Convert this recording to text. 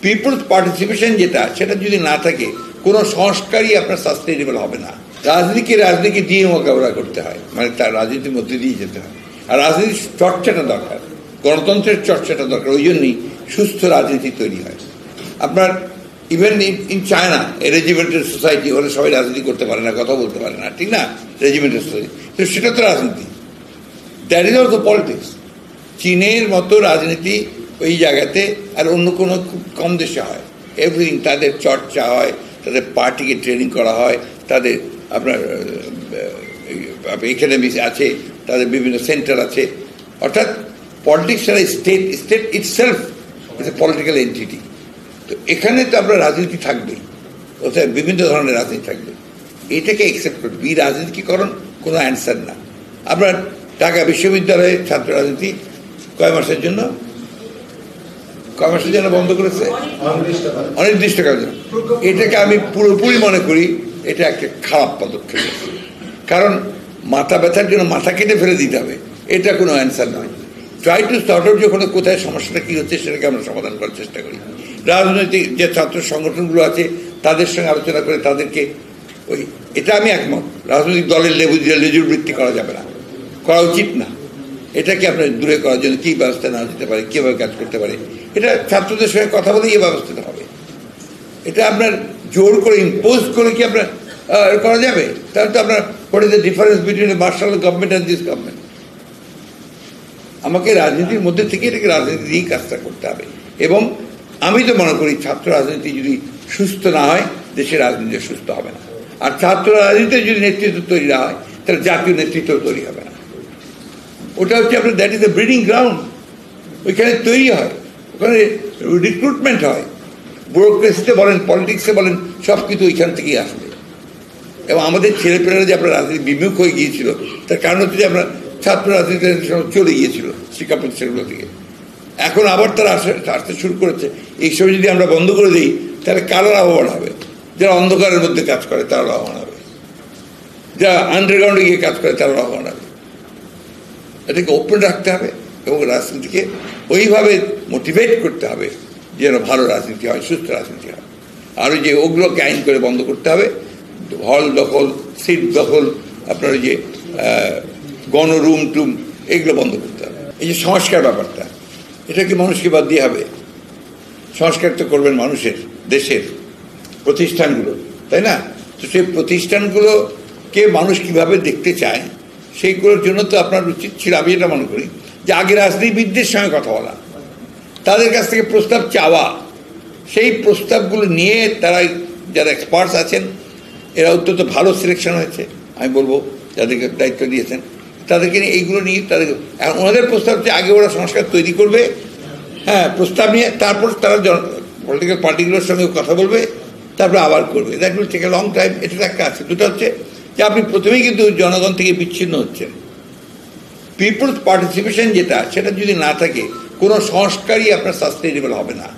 People's participation যেটা, সেটা যদি না থাকে কোনো সংস্কারই আপনার সাস্টেইনেবল হবে না। রাজনীতি দিয়ে মোকাবেলা করতে হয়, মানে তার রাজনীতির মধ্যে দিয়ে যেতে হয়। আর রাজনীতির চর্চাটা দরকার, গণতন্ত্রের চর্চাটা দরকার। ওই জন্যই সুস্থ রাজনীতি তৈরি হয়। আপনার even in China regimental society, ওরা সবাই রাজনীতি করতে পারে না, কথা বলতে পারে না, ঠিক না? রেজিমেন্টাল সোসাইটি, তো সেটা তো রাজনীতি, দ্যাট ইজ অলসো পলিটিক্স। চীনের মতো রাজনীতি ওই জায়গাতে আর অন্য কোনো খুব কম দেশে হয়। এভরিথিং তাদের চর্চা হয়, তাদের পার্টিকে ট্রেনিং করা হয়, তাদের আপনার একাডেমি আছে, তাদের বিভিন্ন সেন্টার আছে। অর্থাৎ পলিটিক্স ছাড়া state itself is a political entity. তো এখানে তো আপনার রাজনীতি থাকবেই, ওতে বিভিন্ন ধরনের রাজনীতি থাকবে। এটাকে অ্যাকসেপ্ট করবে। এই রাজনীতিকরণ কোনো অ্যান্সার না। আপনার ঢাকা বিশ্ববিদ্যালয়ে ছাত্র রাজনীতি কয় মাসের জন্য বন্ধ করেছে, অনির্দিষ্টকালের জন্য। এটাকে আমি পুরোপুরি মনে করি এটা একটা খারাপ পদক্ষেপ। কারণ মাথা ব্যথার জন্য মাথা কেটে ফেলে দিতে হবে, এটা কোনো অ্যান্সার নয়। ট্রাই টু সর্ট আউট, যখন কোথায় সমস্যাটা কী হচ্ছে সেটাকে আমরা সমাধান করার চেষ্টা করি। রাজনৈতিক যে ছাত্র সংগঠনগুলো আছে তাদের সঙ্গে আলোচনা করে তাদেরকে এটা আমি একমত, রাজনৈতিক দলের লেজুর বৃত্তি করা যাবে না, করা উচিত না। এটাকে আপনার দূরে করার জন্য কী ব্যবস্থা নেওয়া যেতে পারে, কীভাবে কাজ করতে পারে, এটা ছাত্রদের সঙ্গে কথা বলে এই ব্যবস্থাটা হবে। এটা আপনার জোর করে ইম্পোজ করে কি আপনার করা যাবে? তাহলে তো আপনার what is the difference between martial government and this government? আমাকে রাজনীতির মধ্যে থেকে এটাকে রাজনীতি দিয়েই কাজটা করতে হবে। এবং আমি তো মনে করি ছাত্র রাজনীতি যদি সুস্থ না হয়, দেশের রাজনীতি সুস্থ হবে না। আর ছাত্র রাজনীতিতে যদি নেতৃত্ব তৈরি না হয়, তাহলে জাতীয় নেতৃত্ব তৈরি হবে না। ওটা হচ্ছে আপনার that is the breeding ground. ওইখানে তৈরি হয়, ওখানে রিক্রুটমেন্ট হয়, ব্যুরোক্রেসিতে বলেন, পলিটিক্সে বলেন, সব কিছু ওইখান থেকেই আসবে। এবং আমাদের ছেলেপেলেরা যে আপনার রাজনীতি বিমুখ হয়ে গিয়েছিল, তার কারণ হচ্ছে যে আপনার ছাত্র রাজনীতি চলে গিয়েছিল শিক্ষা প্রতিষ্ঠানগুলো থেকে। এখন আবার তারা আসতে শুরু করেছে। এইসব যদি আমরা বন্ধ করে দিই, তাহলে কারা লাভবান হবে? যারা অন্ধকারের মধ্যে কাজ করে তারা লাভবান হবে, যারা আন্ডারগ্রাউন্ডে গিয়ে কাজ করে তারা লাভবান হবে। এটাকে ওপেন রাখতে হবে এবং রাজনীতিকে ওইভাবে মোটিভেট করতে হবে যেন ভালো রাজনীতি হয়, সুস্থ রাজনীতি হয়। আর ওই যে ওগুলোকে আইন করে বন্ধ করতে হবে, হল দখল, সিট দখল, আপনার ওই যে গণরুম টুম, এগুলো বন্ধ করতে হবে। এই যে সংস্কার ব্যাপারটা, এটা কি মানুষকে বাদ দিয়ে হবে? সংস্কার তো করবেন মানুষের, দেশের প্রতিষ্ঠানগুলো, তাই না? তো সেই প্রতিষ্ঠানগুলোকে মানুষ কিভাবে দেখতে চায়, সেইগুলোর জন্য তো আপনার উচিত ছিল, আমি এটা মনে করি, যে আগে রাজনীতিবিদদের সঙ্গে কথা বলা, তাদের কাছ থেকে প্রস্তাব চাওয়া, সেই প্রস্তাবগুলো নিয়ে তারা যারা এক্সপার্টস আছেন, এরা অত্যন্ত ভালো সিলেকশন হয়েছে আমি বলবো, যাদেরকে দায়িত্ব দিয়েছেন তাদেরকে নিয়ে এইগুলো নিয়ে তাদের ওনাদের প্রস্তাব হচ্ছে আগে ওরা সংস্কার তৈরি করবে, হ্যাঁ, প্রস্তাব নিয়ে তারপর তারা পলিটিক্যাল পার্টিগুলোর সঙ্গে কথা বলবে, তারপরে আবার করবে। That will take a long time. এটা একটা আছে। দুটো হচ্ছে যে আপনি প্রথমেই কিন্তু জনগণ থেকে বিচ্ছিন্ন হচ্ছেন। পিপলস পার্টিসিপেশন যেটা, সেটা যদি না থাকে কোনো সংস্কারই আপনার সাস্টেইনেবল হবে না।